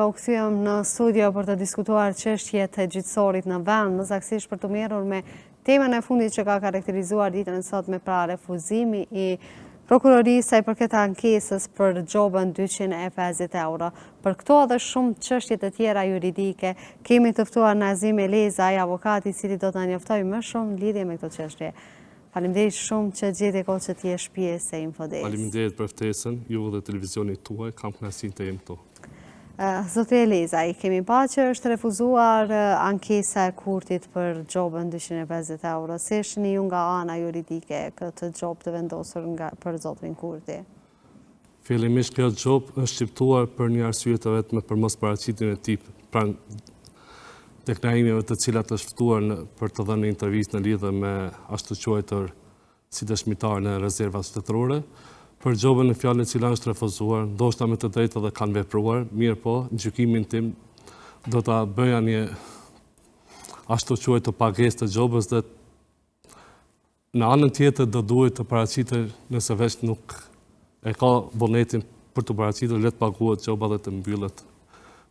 u kthyem në studio për të diskutuar çështjet e gjyqësorit në vend, më saktësisht për të merrur me temën e fundit që ka karakterizuar ditën e sotme, pra refuzimi i prokurorisë sa i përket ankesës për gjobën 250 euro. Për këto dhe shumë çështje të tjera juridike, kemi të ftuar Nazim Elezaj, avokat i cili do të na njoftojë më shumë në lidhje me këtë çështje. Faleminderit shumë që gjeti kohë që t'jesh pjesë e Infodesk. Faleminderit për ftesën, ju dhe televizionit tuaj, kam kënaqësinë të jem këtu. Zoti Elezaj, kemi pa që është refuzuar ankesa e Kurtit për gjobën 250 euro. Si shihni ju nga ana juridike këtë gjobë të vendosur për zotin Kurti? Fillimisht kjo gjobë është shqiptuar për një arsye të vetme, për mos paraqitjen e tij pranë deklarimeve të cilat është ftuar për të dhënë intervistë në lidhje me ashtu quajtur si dëshmitar në rezervat shtetërore. Për gjobën në fjalën e cila është refuzuar, ndoshta me të drejtë edhe kanë vepruar, mirë po, në gjykimin tim do ta bëja një ashtu quajtur pagesë të gjobës dhe në anën tjetër do duhet të paraqitet nëse veç nuk e ka vullnetin për të paraqitur, le të paguhet gjoba dhe të mbyllet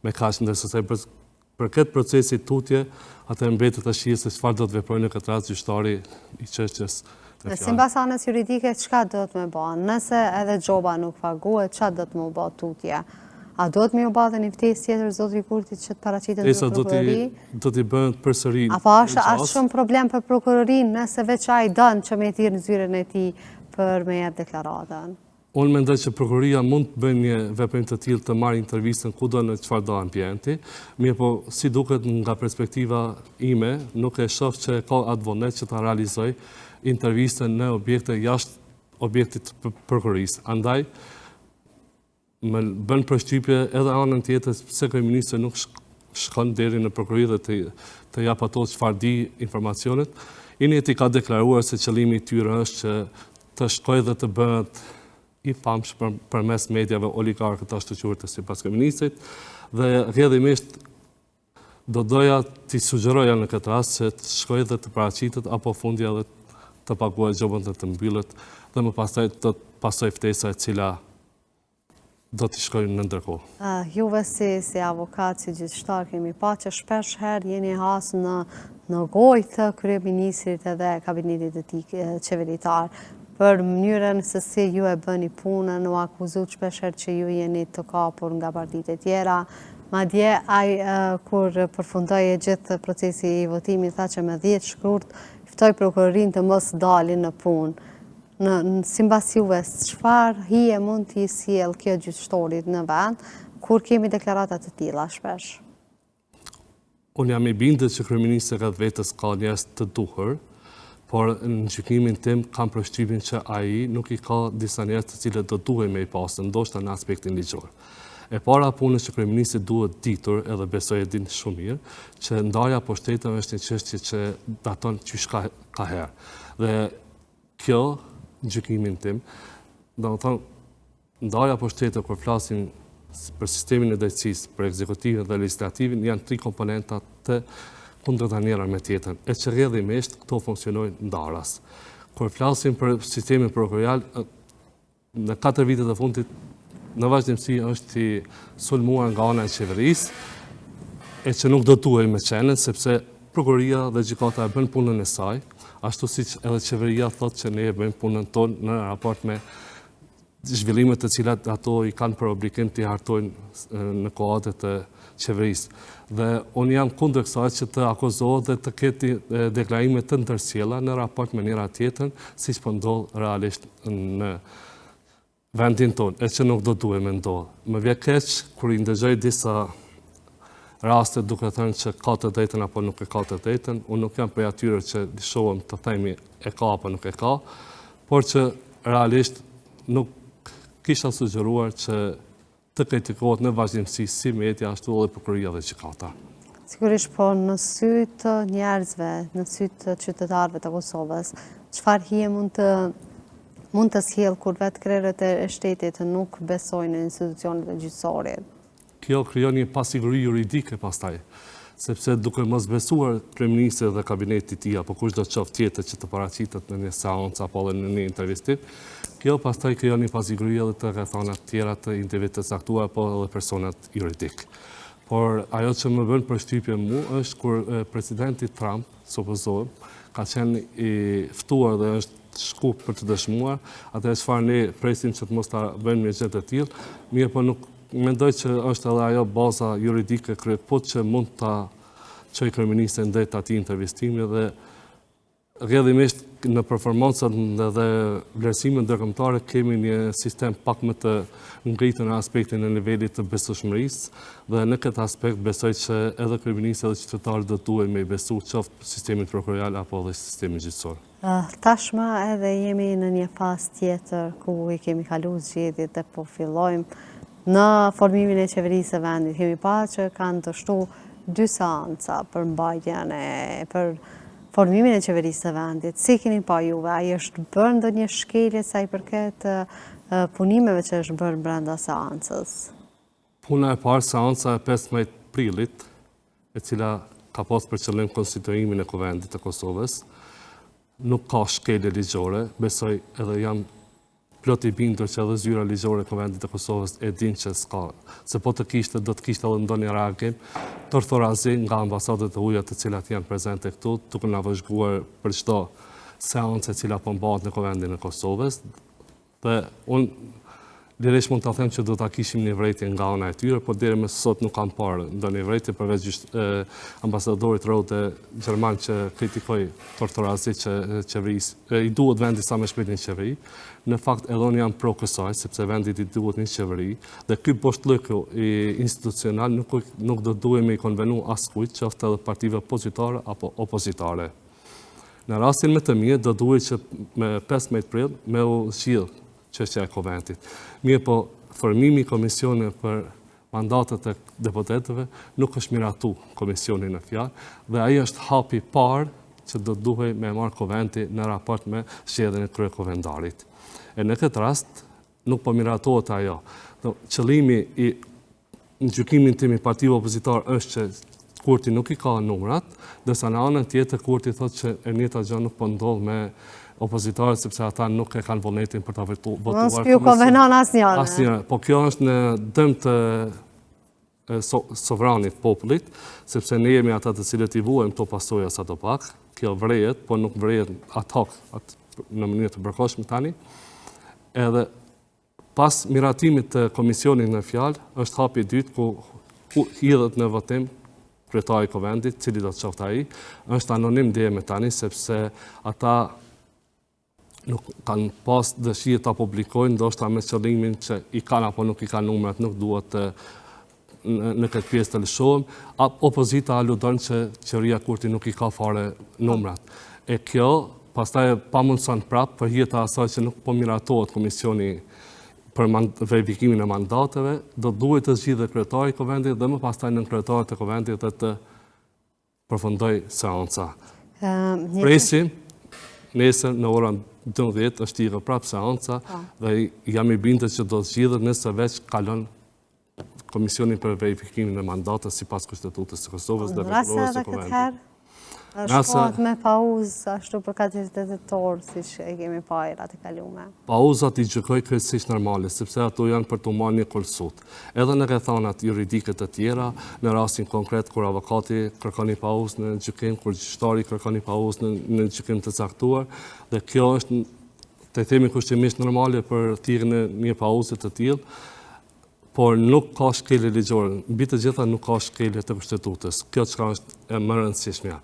me kaq, ndërsa për këtë procesi tutje, atë mbetet të shihë se çfarë do të veprojë në këtë rast gjyqtari i çështjes. Sipas anës juridike, çka do të më bëhen? Nëse edhe gjoba nuk paguhet, çfarë do të më bëhet tutja? A do të më u bëhet një ftesë tjetër zoti Kurtit që të paraqitet në prokurori? Do t'i bëhen përsëri. Apo është shumë problem për prokurorinë nëse veç ai don që me thirr në zyrën e tij për me jap deklaratën? Unë mendoj që prokuroria mund të bëjë një veprim të tillë, të marrë intervistën kudo në çfarëdo ambienti, mirë po si duket nga perspektiva ime, nuk e shoh që ka atë vullnet që ta realizoj intervistën në objekte jashtë objektit të prokurorisë. Andaj më bën përshtypje edhe anën tjetër pse kryeministri nuk shkon deri në prokurori dhe të jap ato çfarë di informacionet. Ineti ka deklaruar se qëllimi i tyre është që të shkojë dhe të bëhet i famshëm përmes mediave oligarkët ashtu quajtur sipas kryeministrit, dhe rrjedhimisht do doja t'i sugjeroja në këtë rast se të shkojë dhe të paraqitet apo fundja dhe të paguajë gjobën dhe të mbyllet dhe më pastaj të pasojë ftesa e cila do t'i shkojnë në ndërkohë. Juve si avokat, si gjyqtar, kemi pa që shpesh herë jeni has në gojë të kryeministrit edhe kabinetit të tij qeveritar për mënyrën se si ju e bëni punën, u akuzuar shpesh herë që ju jeni të kapur nga partitë e tjera. Madje ai kur përfundoi gjithë procesi i votimit tha që me 10 shkurt ftoi prokurorin të mos dalin në punë. Sipas juve, çfarë hije mund t'i sjellë kjo gjyqtorit në vend kur kemi deklarata të tilla shpesh? Unë jam i bindur që kryeministri rreth vetes ka njerëz të duhur, por në gjykimin tim kam përshtypjen që ai nuk i ka disa njerëz të cilët do duhej me i pasur, ndoshta në aspektin ligjor. E para punës që kryeministri duhet ditur, edhe besoj e din shumë mirë, që ndarja pushteteve është një çështje që daton qysh ka herë. Dhe kjo, në gjykimin tim, do të thonë ndarja pushteteve kur flasim për sistemin e drejtësisë, për ekzekutivin dhe legislativin, janë 3 komponenta të kundërta njëra me tjetrën, e që rrjedhimisht këto funksionojnë ndaras. Kur flasim për sistemin prokurorial, në 4 vitet e fundit në vazhdimsi është i sulmuar nga ana e qeverisë, e që nuk do duhej me qenë, sepse prokuroria dhe gjykata e bën punën e saj, ashtu siç edhe qeveria thotë që ne e bëjmë punën tonë në raport me zhvillimet të cilat ato i kanë për obligim të hartojnë në kohatet të qeverisë. Dhe unë jam kundër kësaj që të akuzohet dhe të ketë deklarime të ndërsjella në raport me njëra tjetrën, siç po ndodh realisht në vendin tonë, e që nuk do duhet me ndodhë. Më vjen keq kur i ndëgjoj disa raste duke thënë që ka të drejtën apo nuk e ka të drejtën. Unë nuk jam prej atyre që shohëm të themi e ka apo nuk e ka, por që realisht nuk kisha sugjeruar që të kritikohet në vazhdimsi si media, ashtu edhe prokuroria dhe gjykata. Sigurisht, po në sy të njerëzve, në sy të qytetarëve të Kosovës, çfarë hije mund të sjellë kur vetë krerët e shtetit nuk besojnë në institucionet e gjyqësorit? Kjo krijon një pasiguri juridike pastaj, sepse duke mos besuar kryeministri dhe kabineti i tij apo kushdo qoftë tjetër që të paraqitet në një seancë apo në një intervistim, kjo pastaj krijon një pasiguri edhe të rrethana të tjera të individëve të caktuar apo edhe personat juridik. por ajo që më bën përshtypje mu është kur presidenti Trump, supozohet, ka qenë i ftuar dhe është shku për të dëshmuar, atë çfarë ne presim që të mos ta bëjmë një gjë të tillë, mirë po nuk mendoj që është edhe ajo baza juridike kryepot që mund ta çojë kryeministrin drejt atij intervistimi dhe rrjedhimisht në performancat dhe vlerësimet ndërkombëtare kemi një sistem pak më të ngritur në aspektin e nivelit të besueshmërisë dhe në këtë aspekt besoj që edhe kryeministri dhe qytetarët do duhet me i besu qoftë sistemit prokurorial apo edhe sistemit gjyqësor. Tashmë edhe jemi në një fazë tjetër ku i kemi kaluar zgjedhjet dhe po fillojmë në formimin e qeverisë së vendit. Kemi parë që kanë të shtu 2 seanca për mbajtjen për formimin e qeverisë së vendit. Si keni pa juve? Ai është bërë ndonjë shkelje sa i përket punimeve që është bërë brenda seancës? Puna e parë, seanca e 15 prillit, e cila ka pas për qëllim konstituimin e Kuvendit të Kosovës, nuk ka shkelje ligjore, besoj edhe jam plot i bindur që edhe zyra ligjore e Kuvendit të Kosovës e din që s'ka, se po të kishte, do të kishte edhe ndonjë reagim torthorazi nga ambasadet e huaja të cilat janë prezente këtu, duke na vëzhguar për çdo seancë e cila po mbahet në Kuvendin e Kosovës. Dhe unë lirisht mund të them që do ta kishim një vërejtje nga ana e tyre, por deri më sot nuk kam parë ndonjë vërejtje përveç ambasadorit Rode gjerman që kritikoi torthorazit që qeverisë i duhet vendi sa më shpejt një qeveri. Në fakt edhe unë jam pro kësaj, sepse vendit i duhet një qeveri, dhe ky boshllëku institucional nuk do duhet me i konvenu askujt, qoftë edhe partive opozitare apo opozitare. Në rastin më të mirë do duhet që me 15 prill me u zgjidh çështja e Kuvendit. Mirë po, formimi i komisionit për mandatet e deputetëve nuk është miratu komisionin në fjalë dhe ai është hapi i parë që do duhej me marrë Kuvendi në raport me zgjedhjen e kryekuvendarit. E në këtë rast nuk po miratohet ajo. Qëllimi në gjykimin tim i partive opozitare është që Kurti nuk i ka numrat, ndërsa në anën tjetër Kurti thotë që e njëjta gjë nuk po ndodh me opozitarët sepse ata nuk e kanë vullnetin për ta votuar. Mos piu konvenon asnjëherë. Asnjëherë, po kjo është në dëm të sovranit popullit, sepse ne jemi ata të cilët i vuajmë këto pasoja sadopak. Kjo vrejet, po nuk vrejet ad hoc në mënyrë të përkohshme tani. Edhe pas miratimit të komisionit në fjalë, është hapi i dytë ku hidhet në votim kryetari i Kuvendit, cili do të qoftë ai, është anonim deri më tani sepse ata nuk kanë pas dëshirë ta publikojnë, ndoshta me qëllimin që i kanë apo nuk i kanë numrat, nuk duhet në këtë pjesë të lëshohem. Opozita aludon që qeveria Kurti nuk i ka fare numrat. E kjo pastaj pamundson prapë për hir të asaj që nuk po miratohet komisioni për verifikimin e mandateve, do duhet të zgjidhë kryetari i Kuvendit dhe më pastaj nën kryetarët e Kuvendit të përfundoj seanca. Presim nesër në orën 12 është i prapë seanca dhe jam i bindur që do zgjidhet nëse veç kalon Komisioni për verifikimin e mandateve sipas Kushtetutës së Kosovës dhe veprores së Kuvendit. Shkohet me pauzë ashtu për 48 orë, siç e kemi parë atë kaluame. Pauzat i gjykoj krejtësisht normale, sepse ato janë për të marrë një kolsut. Edhe në rrethanat juridike të tjera, në rastin konkret kur avokati kërkon një pauzë në gjykim, kur gjyqtari kërkon një pauzë në gjykim të caktuar, dhe kjo është të themi kushtimisht normale për thirrjen e një pauze të tillë, por nuk ka shkelje ligjore. Mbi të gjitha nuk ka shkelje të Kushtetutës. Kjo çka është e më rëndësishmja.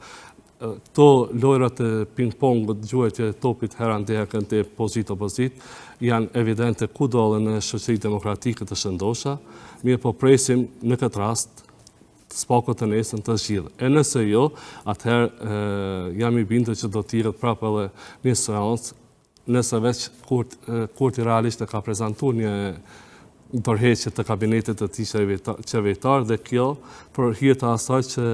Këto lojrat e ping-pongut, gjuajtje e topit herë kënte opozit, janë evidente kudo edhe në shoqëri demokratike të shëndosha, mirë po presim në këtë rast spaku të nesër të zgjidhë. E nëse jo, atëherë jam i bindur që do t'irret prapë edhe një seancë, nëse veç Kurti realisht e ka prezantuar një dorëheqje të kabinetit të tij qeveritar dhe kjo për hir të asaj që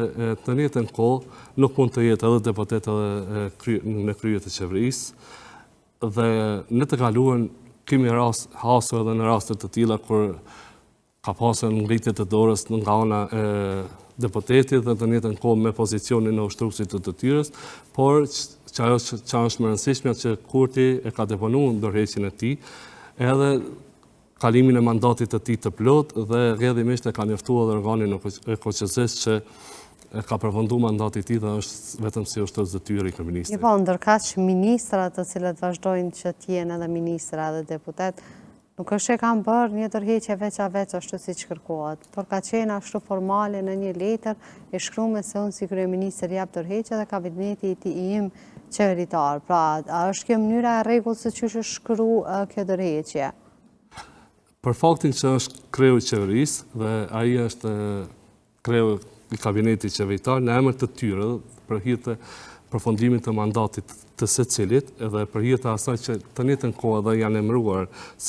të njëjtën kohë nuk mund të jetë edhe deputet edhe në krye të qeverisë dhe në të kaluarën kemi hasur edhe në raste të tilla kur ka pasur ngritje të dorës nga ana e deputetit dhe të njëjtën kohë me pozicionin e ushtruesit të detyrës, por çajo që është më e rëndësishme që Kurti e ka deponuar dorëheqjen e tij edhe kalimin e mandatit të tij të plot dhe rrjedhimisht e ka njoftuar dhe organin e KQZ-s që e ka përfunduar mandatin e tij dhe është vetëm si ushtros detyre i kryeministit. Po, ndërkaq ministrat të cilët vazhdojnë që të jenë edhe ministra dhe deputet, nuk është e kanë bërë një tërheqje veç ashtu siç kërkohet, por ka qenë ashtu formale në një letër e shkruar se unë si kryeministër jap tërheqje dhe kabineti im qeveritar. Pra, a është kjo mënyra e rregullës se çish është shkruar kjo tërheqje? Për faktin që është kreu i qeverisë dhe ai është kreu i kabinetit qeveritar në emër të tyre për hir të përfundimit të mandatit të secilit edhe për hir të asaj që të njëjtën kohë dhe janë emëruar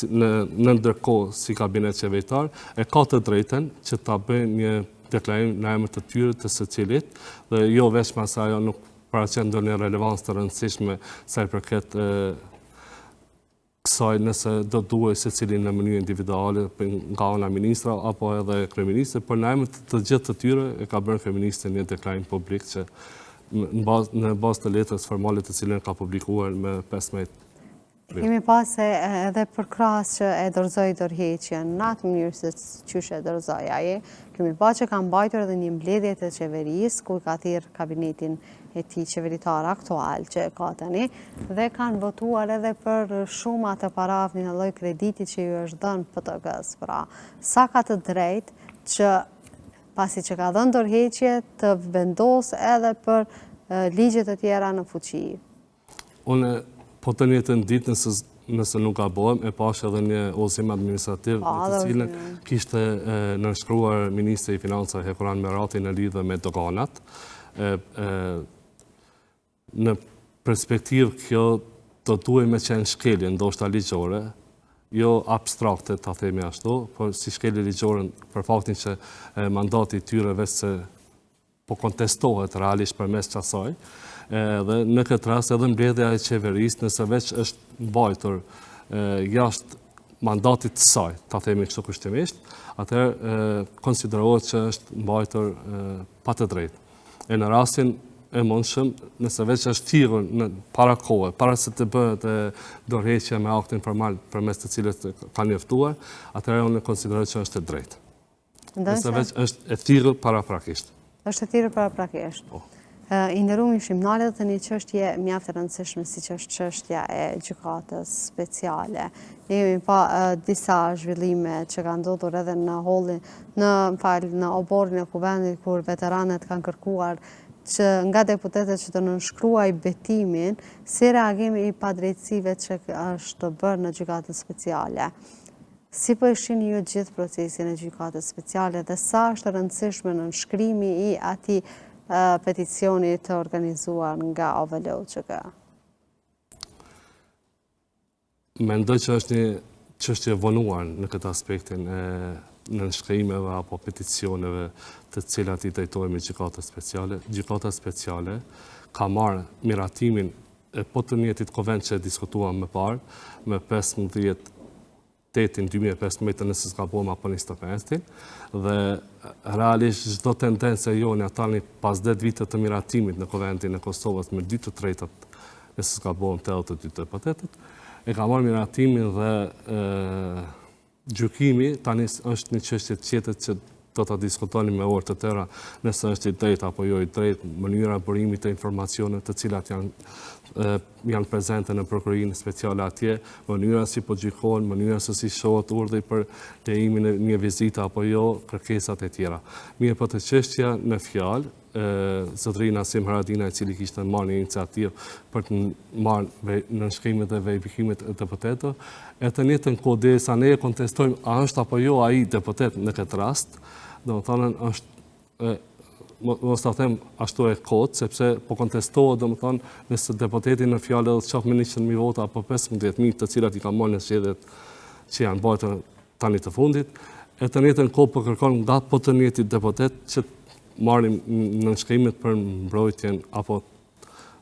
në ndërkohë si kabinet qeveritar, e ka të drejtën që ta bëjnë një deklarim në emër të tyre të secilit dhe jo vetëm se ajo nuk paraqet ndonjë relevancë të rëndësishme sa i përket kësaj nëse do duhet secili në mënyrë individuale nga ana ministra apo edhe kryeministri, por në emër të gjithë të tyre e ka bërë kryeministri një deklarim publik që në bazë të letrës formale të cilën ka publikuar me 15. Kemi pas edhe për krahas që e dorëzoi tërheqjen në atë mënyrë se çysh e dorëzoi ai, kemi pa që ka mbajtur edhe një mbledhje të qeverisë ku ka thirrë kabinetin e tij qeveritar aktual që ka tani dhe kanë votuar edhe për shuma të parave në lloj krediti që ju është dhënë PTG-s. Pra, sa ka të drejtë që pasi që ka dhënë tërheqje të vendos edhe për ligje të tjera në fuqi? Unë po të njëjtën ditë nëse nuk gabohem, e pash edhe një udhëzim administrativ të cilën kishte nënshkruar Ministri i Financave Hekuran Merati në lidhje me doganat. Në perspektivë kjo do duhet me qenë shkelje ndoshta ligjore, jo abstrakte ta themi ashtu, por si shkelje ligjore për faktin që mandati i tyre vetë se po kontestohet realisht përmes kësaj. Dhe në këtë rast edhe mbledhja e qeverisë nëse veç është mbajtur jashtë mandatit të saj, ta themi kështu kushtimisht, atëherë konsiderohet që është mbajtur pa të drejtë. E në rastin e mundshëm, nëse veç është thirrur në para kohë, para se të bëhet dorëheqja me aktin formal përmes të cilës ka njoftuar, atëherë unë konsideroj që është e drejtë. Nëse veç është e thirrur paraprakisht. Është e thirrur paraprakisht. I nderuar shqiptarë, të një çështje mjaft e rëndësishme siç është çështja e gjykatës speciale. Ne kemi pa disa zhvillime që kanë ndodhur edhe në në oborrin e kuvendit kur veteranët kanë kërkuar që nga deputetët që të nënshkruaj betimin si reagim i padrejtësive që është bërë në gjykatën speciale. Si po e shihni ju gjithë procesin e gjykatës speciale dhe sa është rëndësishme nënshkrimi i atij peticioni të organizuar nga OVL-UÇK? Mendoj që është një çështje vonuar në këtë aspektin e nënshkrimeve apo peticioneve të cilat i drejtohemi gjykatës speciale. Gjykata speciale ka marrë miratimin e po të njëjtit konvent që e diskutuam më parë, me 15/8/2015 nëse s'ka bëhem apo 25, dhe realisht çdo tendencë e jone tani pas 10 vite të miratimit në konventin e Kosovës me 2/3 nëse s'ka bëhem të 2 deputetët, e ka marrë miratimin dhe gjykimi tani është një çështje tjetër që do ta diskutoni me orë të tëra nëse është i drejtë apo jo i drejtë, mënyra burimit të informacioneve të cilat janë prezente në prokurorinë speciale atje, mënyra si po gjykohen, mënyra se si shohet urdhri për lejimin e një vizite apo jo, kërkesat e tjera. Mirë, po të çështja në fjalë, zotëria Nasim Haradinaj, i cili kishte marrë një iniciativë për të marrë nënshkrimet dhe verifikimet e deputetëve, e të njëjtën kohë derisa ne e kontestojmë a është apo jo ai deputet në këtë rast, domethënë është mos ta them ashtu e kot, sepse po kontestohet domethënë nëse deputeti në fjalë edhe çaf me 100.000 vota apo 15.000 të cilat i kanë marrë në zgjedhjet që janë bërë tani të fundit, e të njëjtën kohë po kërkon nga po të njëjtit deputet që marrim nënshkrimet për mbrojtjen apo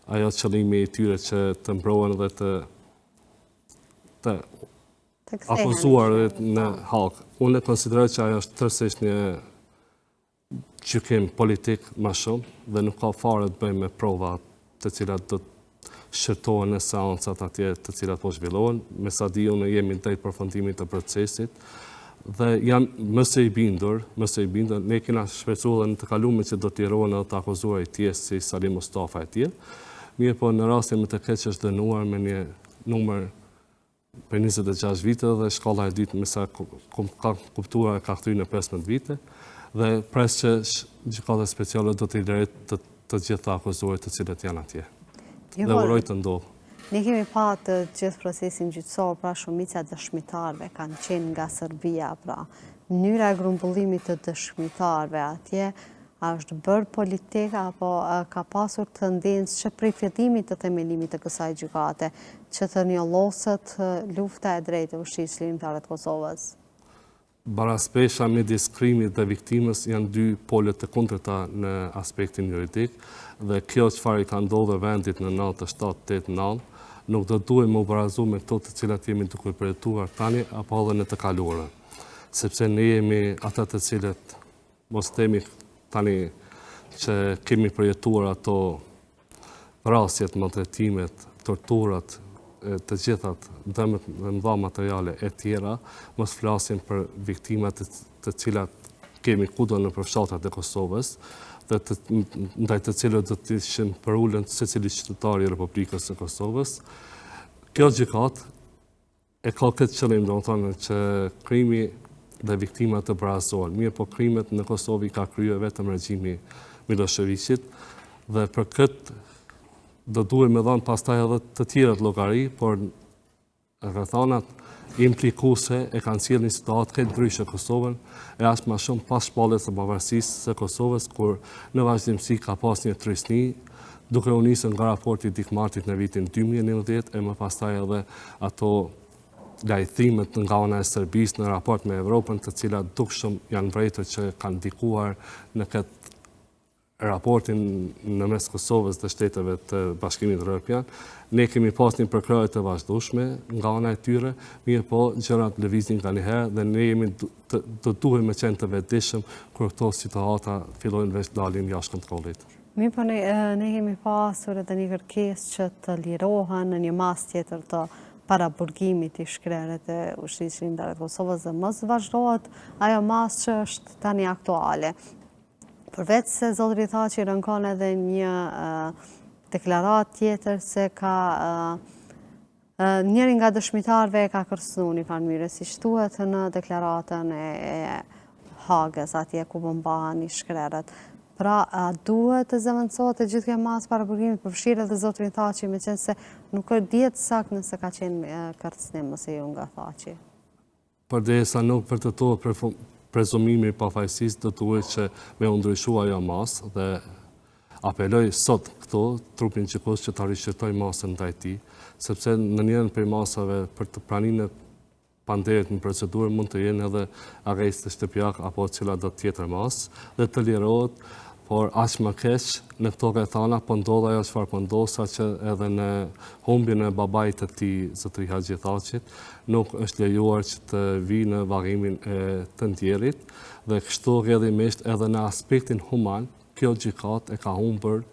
ajo qëllimi i tyre që të mbrohen dhe të akuzuar në hak. Unë konsideroj që ajo është tërësisht një gjykim politik më shumë dhe nuk ka fare të bëjmë me prova të cilat do të shërtohen në seancat atje të cilat po zhvillohen. Me sa di unë jemi në drejt përfundimit të procesit dhe jam mëse i bindur, ne kena shpresuar në të kaluar që do të lirohen edhe të akuzuar i tjerë si Salim Mustafa e tjerë. Mirë po në rastin më të keq është dënuar me një numër për 26 vite dhe shkalla e dytë me sa ka kuptuar ka kthyer në 15 vite dhe pres që gjykata speciale do të lirojë të gjitha akuzuarit të cilët janë atje. Dhe uroj të ndodhë. Ne kemi pa të gjithë procesin gjyqësor, pra shumica e dëshmitarëve kanë qenë nga Serbia, pra mënyra e grumbullimit të dëshmitarëve atje është bërë politika apo ka pasur tendencë që prej fillimit të themelimit të kësaj gjykate që të njolloset lufta e drejtë e ushtrisë lirimtare të Kosovës? Baraspesha midis krimit dhe viktimës janë dy polët të kundërta në aspektin juridik dhe kjo çfarë i ka ndodhur vendit në 97-89 nuk do duhet më barazu me këto të cilat jemi duke përjetuar tani apo edhe në të kaluarën. Sepse ne jemi ata të cilët mos themi tani që kemi përjetuar ato vrasjet, maltretimet, torturat, të gjithat dëmet dhe mëdha materiale e tjera, mos flasim për viktimat të cilat kemi kudo në përfshatat e Kosovës dhe ndaj të cilët do të ishin përullën secili qytetari i Republikës së Kosovës. Kjo gjykatë e ka këtë qëllim, do të thonë që krimi dhe viktimat të barazohen. Mirë po krimet në Kosovë ka kryer vetëm regjimi Miloševićit dhe për këtë do duhet me dhanë pastaj edhe të tjerët llogari, por rrethanat implikuese e kanë sjellë një situatë këtë ndryshe Kosovën, e as më shumë pas shpalljes së pavarësisë së Kosovës, kur në vazhdimsi ka pas një trysni, duke u nisur nga raporti i Dikmartit në vitin 2011 e më pastaj edhe ato lajthimet nga ana e Serbisë në raport me Evropën, të cilat dukshëm janë vërejtur që kanë ndikuar në këtë raportin në mes Kosovës dhe shteteve të Bashkimit Evropian. Ne kemi pas një përkrahje të vazhdueshme nga ana e tyre, mirë po gjërat lëvizin nga një herë dhe ne jemi do duhet me qenë të vetëdijshëm kur këto situata fillojnë veç dalin jashtë kontrollit. Mirë po ne kemi pasur edhe një kërkesë që të lirohen në një mas tjetër të paraburgimit i shkreret e ushtrisë lirimtare të Kosovës dhe mos vazhdohet ajo mas që është tani aktuale. Përveç se zotëri tha që rënkon edhe një deklarat tjetër se ka njëri nga dëshmitarëve ka kërcënuar një farë mënyrë, siç thuhet në deklaratën e Hagës, atje ku mbahen i shkreret. Pra, duhet të zëvendësohet të gjithë kjo mas paraburgimit, përfshirë edhe zotëri Thaçi, meqense se nuk është dihet saktë nëse ka qenë kërcënim ose jo nga Thaçi. Përderisa nuk vërtetohet prezumimi i pafajësisë, do duhet që me u ndryshua ajo masë dhe apeloj sot këto trupin gjykos që ta rishqyrtoj masën ndaj tij, sepse në njërin prej masave për të praninë e panderit në procedurë mund të jenë edhe arresti shtëpiak apo cila do tjetër masë dhe të lirohet, por aq më keq në këto rrethana po ndodh ajo çfarë po ndodh, saqë edhe në humbjen e babait të tij, zotëri Haxhi Thaçit, nuk është lejuar që të vijë në varrimin e të ndjerit dhe kështu rrjedhimisht edhe në aspektin human, kjo gjykatë e ka humbur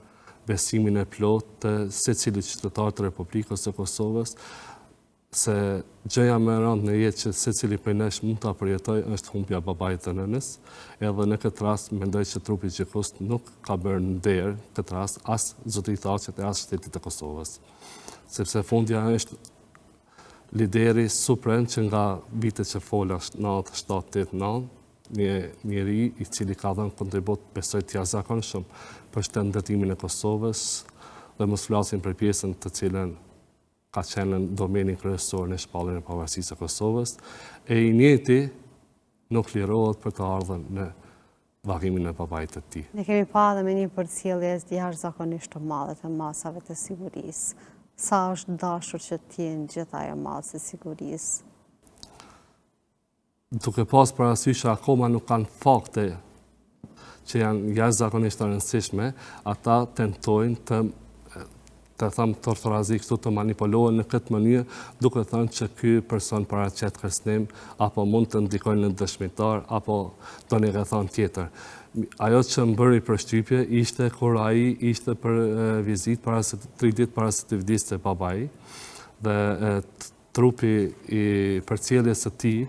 besimin e plotë të secilit qytetar të Republikës së Kosovës, se gjëja më e rëndë në jetë që secili prej nesh mund ta përjetoj është humbja babait të nënës, edhe në këtë rast mendoj që trupi i gjykos nuk ka bërë nder këtë rast as zotëri Thaçit e as shtetit të Kosovës. Sepse fundja është lideri suprem që nga vitet që fola 97-89, një njeri i cili ka dhënë kontribut besoj të jashtëzakonshëm për shëndetimin e Kosovës dhe mos flasim për pjesën të cilën ka qenë në domenin kryesor në shpalljen e pavarësisë së Kosovës, e i njëjti nuk lirohet për të ardhur në varrimin e babait të tij. Ne kemi pa edhe me një përcjellje jashtëzakonisht të madhe të masave të sigurisë. Sa është dashur që të jenë gjithë ajo masë e sigurisë? Duke pas parasysh që akoma nuk kanë fakte që janë jashtëzakonisht të rëndësishme, ata tentojnë të thëmë torturazi këtu të manipulohen në këtë mënyrë, duke thënë që ky person paraqet kërcënim apo mund të ndikojnë në dëshmitar apo do një rrethon tjetër. Ajo që më bëri për shtypje ishte kur ai ishte për vizit 3 ditë para se të vdiste babai dhe trupi i përcjelljes së tij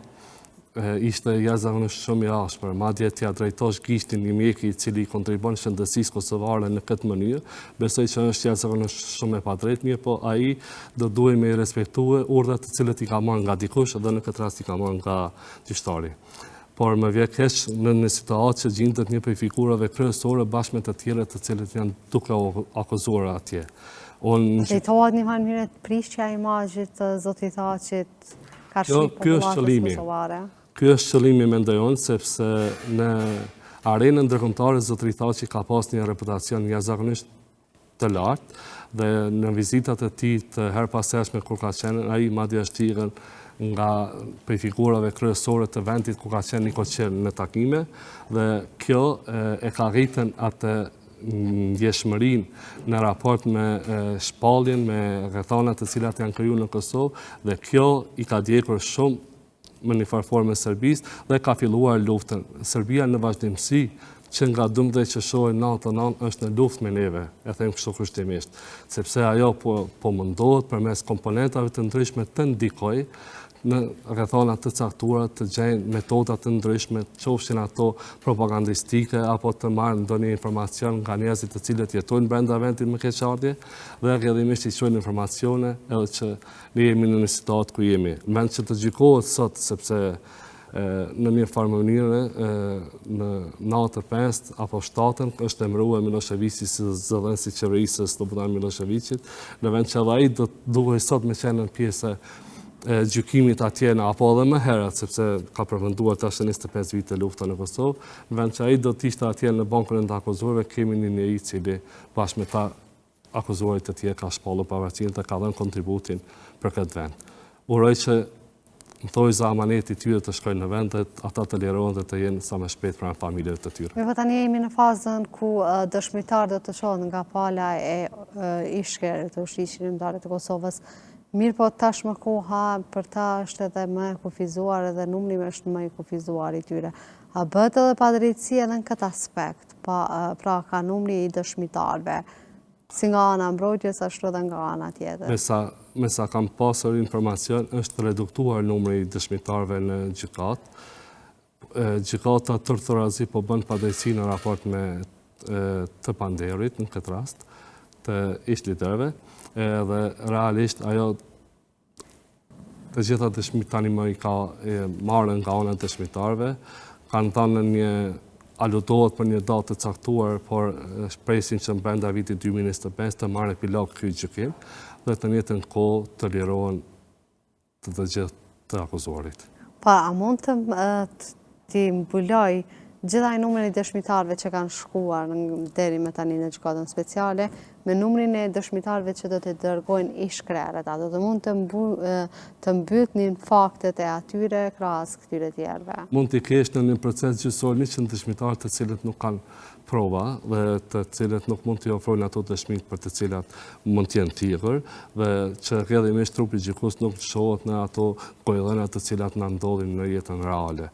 ishte jashtëzakonisht shumë i ashpër, madje t'ia drejtosh gishtin një mjeki i cili kontribon shëndetësisë kosovare në këtë mënyrë, besoj që është jashtëzakonisht shumë e padrejtë, mirë, po ai do duhej me i respektue urdhat të cilët i ka marrë nga dikush dhe në këtë rast i ka marrë nga gjyqtari. Por më vjen keq në një situatë që gjendet një prej figurave kryesore bashkë me të tjerë të cilët janë duke akuzuar atje. Drejtohet një mënyrë të prishja imazhit të zotit Thaçit karshi popullatës kosovare. Ky është qëllimi, mendoj unë, sepse në arenën ndërkombëtare zotëri Thaçi ka pas një reputacion jashtëzakonisht të lartë dhe në vizitat e tij të herpashershme kur ka qenë, ai madje është thirrën nga prej figurave kryesore të vendit ku ka qenë Nikoqel në takime dhe kjo e ka rritën atë ndjeshmërinë në raport me shpalljen, me rrethonat të cilat janë krijuar në Kosovë dhe kjo i ka djegur shumë në një farforme Serbisë dhe ka filluar luftën. Serbia në vazhdimsi që nga 12 qershori 99 është në luftë me neve, e them kështu kushtimisht, sepse ajo po mundohet përmes komponentave të ndryshme të ndikojë në rrethona të caktuara të gjejnë metoda të ndryshme, qofshin ato propagandistike apo të marrë ndonjë informacion nga njerëzit të cilët jetojnë brenda vendit me keqardhje dhe rrjedhimisht i çojnë informacione edhe që ne jemi në një situatë ku jemi. Mend që të gjykohet sot sepse në një farë mënyrë në 95 apo 7 është emëruar Miloševići si zëdhënësi i qeverisë së Slobodan Miloševićit, në vend që ai do duhej sot me qenë në pjesë gjykimit atje apo edhe më herët, sepse ka përfunduar tash 25 vite lufta në Kosovë, në vend që ai do të ishte atje në bankën e të akuzuarve, kemi një njeri i cili bashkë me ta akuzuarit të tjerë ka shpallur pavarësinë dhe ka dhënë kontributin për këtë vend. Uroj që më thoj za amaneti tyre të shkojnë në vend dhe ata të lirohen dhe të jenë sa më shpejt pranë familjeve të tyre. Po tani jemi në fazën ku dëshmitar do të çohen nga pala e ishkerit të Ushtrisë Shqiptare të Kosovës. Mirë, po tashmë koha për ta është edhe më e kufizuar edhe numri është më i kufizuar i tyre. A bëhet edhe padrejtësi edhe në këtë aspekt, pra ka numri i dëshmitarve, si nga ana mbrojtjes ashtu edhe nga ana tjetër? Me sa kam pasur informacion, është reduktuar numri i dëshmitarve në gjykatë. Gjykata tërthurazi po bën padrejtësi në raport me të panderit në këtë rast, të ish-liderëve, dhe realisht ajo të gjitha dëshmitani më i ka marrën nga ana e dëshmitarve, kanë thënë një aludohet për një datë të caktuar, por shpresin që brenda vitit 2025 të marrë epilog ky gjykim dhe të njëjtën kohë të lirohen të gjithë të akuzuarit. Pa, a mund të mbuloj gjithaj numrin e dëshmitarve që kanë shkuar deri me tani në gjykatën speciale, me numrin e dëshmitarve që do të dërgojnë ish-krerët, do të mund të mbytnin faktet e atyre krahas këtyre tjerëve. Mund të kesh në një proces gjyqësor 100 dëshmitar të cilët nuk kanë prova dhe të cilët nuk mund të ofrojnë ato dëshmitë për të cilat mund të jenë thirrur dhe që rrjedhimisht trupi gjykues nuk shohet në ato gojëllëna të cilat na ndodhin në jetën reale.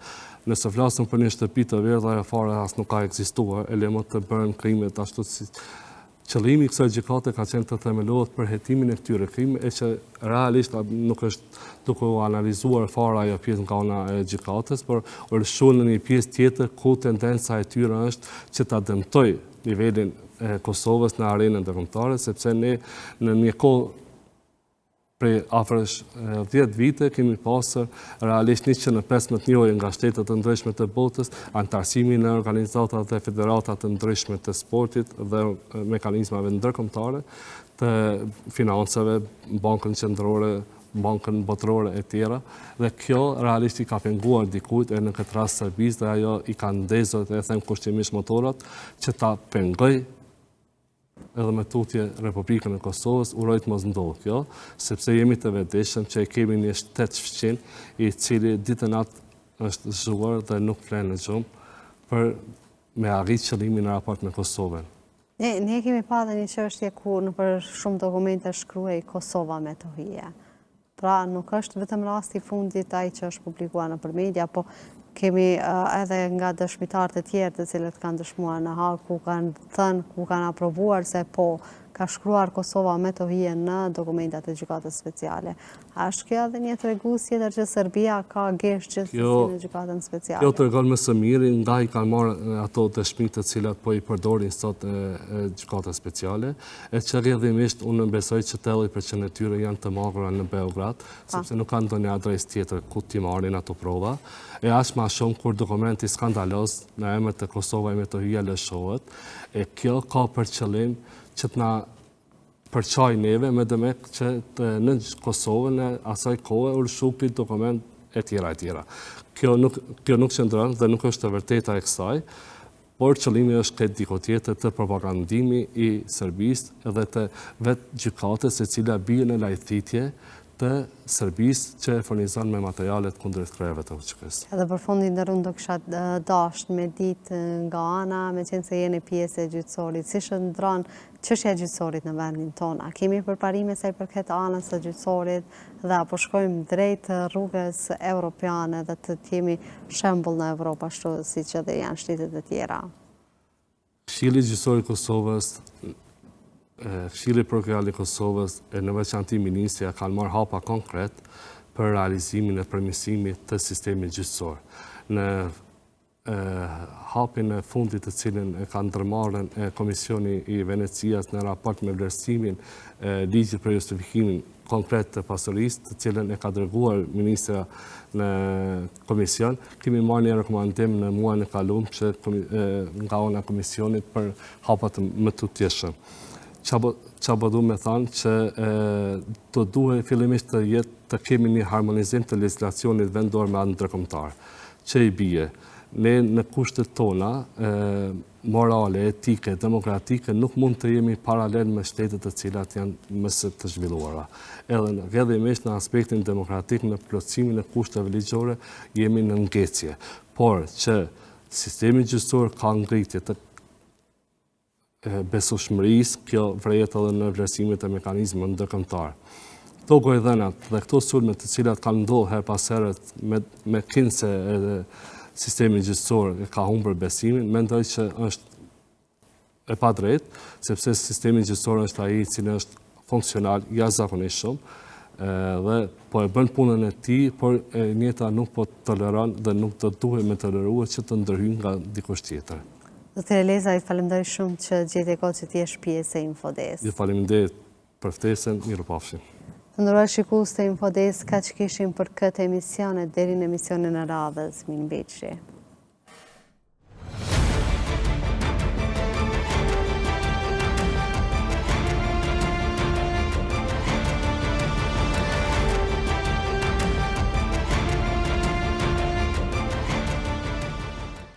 Nëse flasim për një shtëpi të verdha, ajo fare as nuk ka ekzistuar, e lemo të bërën krimet ashtu si qëllimi i kësaj gjykate ka qenë të themelohet për hetimin e këtyre krimeve, e që realisht nuk është duke u analizuar fare ajo pjesë nga ana e gjykatës, por rishon në një pjesë tjetër ku tendenca e tyre është që ta dëmtoj nivelin e Kosovës në arenën ndërkombëtare, sepse ne në një kohë prej afërsh 10 vite kemi pasur realisht 115 nga shtetet të ndryshme të botës, antarësimi në organizatat dhe federatat të ndryshme të sportit dhe mekanizmave ndërkombëtare të financave, bankën qendrore, bankën botërore e tjera, dhe kjo realisht i ka penguar dikujt e në këtë rast Serbisë dhe ajo i ka ndezur e them kushtimisht motorat që ta pengoj edhe me tutje Republikën e Kosovës, uroj të mos ndodhë kjo, sepse jemi të vetëdijshëm që e kemi një shtet fqin i cili ditën natë është zhuar dhe nuk flen në gjumë për me arrit qëllimin në raport me Kosovën. Ne kemi pa dhe një çështje ku në për shumë dokumente shkruaj Kosova me të hije. Pra nuk është vetëm rasti fundit ai që është publikuar nëpër media, po kemi edhe nga dëshmitarët e tjerë të cilët kanë dëshmuar në Hag, ku kanë thënë, ku kanë aprovuar se po ka shkruar Kosova me të hije në dokumentat e gjykatës speciale. A është kjo edhe një tregues tjetër që Serbia ka gjesh gjithsesi në gjykatën speciale? Kjo tregon më së miri nga i kanë marrë ato dëshmitë të cilat po i përdorin sot gjykata speciale, e që rrjedhimisht unë besoj që 80% e tyre janë të marrura në Beograd, sepse nuk kanë ndonjë adresë tjetër ku t'i marrin ato prova. E aq më shumë kur dokumenti skandaloz në emër të Kosovës me të hija lëshohet, e kjo ka për qëllim që të na përçaj neve me dëmek që në Kosovën e asaj kohë u lëshupi dokument e tjera e tjera. Kjo nuk qëndron dhe nuk është e vërteta e kësaj, por qëllimi është këtë diko tjetër të propagandimi i Serbisë edhe të vetë gjykatës e cila bie në lajthitje të Serbisë që e furnizon me materialet kundër krejeve të UÇK-s. Edhe për fundin ndërun do kisha dashur me ditë nga ana, me qenë se jeni pjesë e gjyqësorit, si shndron çështja e gjyqësorit në vendin tonë? A kemi përparime sa i përket anës së gjyqësorit dhe apo shkojmë drejt rrugës europiane dhe të jemi shembull në Evropë ashtu siç edhe janë shtetet e tjera? Këshilli gjyqësor i Kosovës, Këshilli Prokuror i Kosovës e në veçantë Ministria kanë marrë hapa konkret për realizimin e përmirësimit të sistemit gjyqësor. Në hapin e fundit të cilin e ka ndërmarrën Komisioni i Venecias në raport me vlerësimin ligjit për justifikimin konkret të pasurisë, të cilën e ka dërguar Ministra në Komision, kemi marrë një rekomandim në muajin e kaluar nga ana e Komisionit për hapat më të tjeshëm. Qa du me thanë që të duhe fillimisht të kemi një harmonizim të legislacionit vendor me atë ndërkombëtar. Që i bie, ne në kushtet tona morale, etike, demokratike nuk mund të jemi paralel me shtetet të cilat janë më së të zhvilluara. Edhe rrjedhimisht në aspektin demokratik, në plotësimin e kushteve ligjore, jemi në ngecje. Por që sistemi gjyqësor ka ngritje të besueshmërisë, kjo vrejet edhe në vlerësimet e mekanizmeve ndërkombëtar. Këto gojdhenat dhe këto sulme të cilat kanë ndodhur her pas herët me kinse sistemi gjyqësor e ka humbur besimin, mendoj që është e padrejtë, sepse sistemi gjyqësor është ai i cili është funksional jashtëzakonisht shumë dhe po e bën punën e tij, por njëta nuk po toleron dhe nuk do duhet me toleruar që të ndërhyjë nga dikush tjetër. Zotëre Leza, i falenderoj shumë që gjeti kohë që t'jesh pjesë e Infodesk. Ju faleminderit për ftesën, mirupafshim. Të nderuar shikues të Infodesk, kaq kishim për këtë emision deri në emisionin e radhës. Mirëmbëjtje.